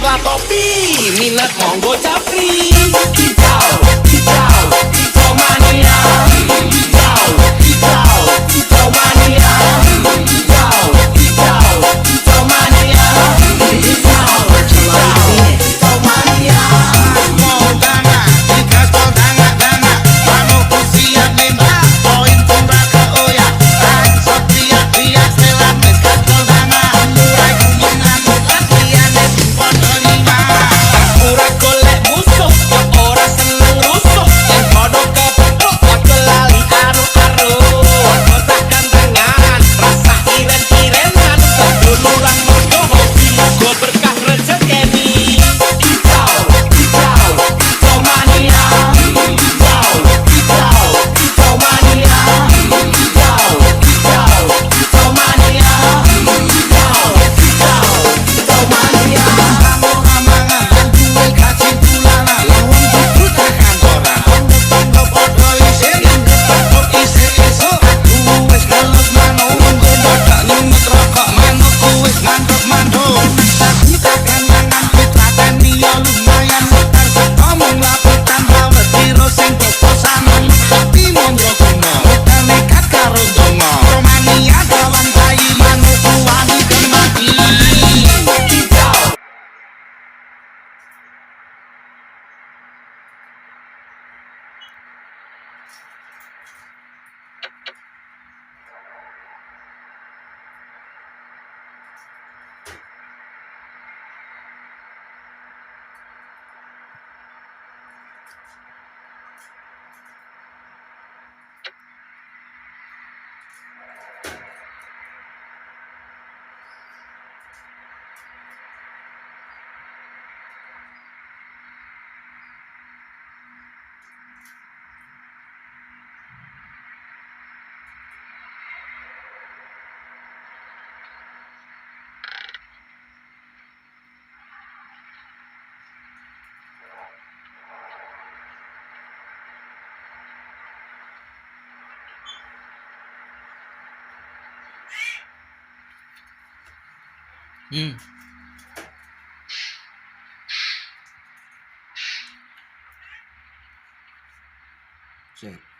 iklan topi, minat monggo capri. Hijau, hijau, hijau mania. Hijau, hijau, hijau mania. Hijau, hijau, hijau mania. Hijau, hijau, hijau mania. Mau dana, digaspol dana, manuk siap nembak, poin pemraka oya, rangsok tiap-tiap selang digaspol dana, mulai mengamuk latihan podo lima. Ora golek musuh, kok ora seneng rusuh. Yen podo kepethuk, aja lali aru-aru. Aja tak gantengan, rasa iren-irenan. Seduluran mergo hobi, go berkah rezekeni. Hijau, hijau, hijau mania. Hijau, hijau, hijau mania. Hijau, hijau, hijau mania. Hijau, hijau, hijau mania. Ramangan dan duwe gaji bulanan, lawang jujur tak kantoran, tonggo podo isin, yang kepatok isik-isuk. Aku wis ngelus manuk, nggo bodak nyumet rokok, manukku wis ngantuk manduk. Tapi takkan mangan pitraten dia lumayan, tersesat omong lapitan bawa tiro sing bobosan. Tapi mondro kuno, kita nekat karo dongo, Romania gawan bayi manukku wani kemati. Hijau. Cek.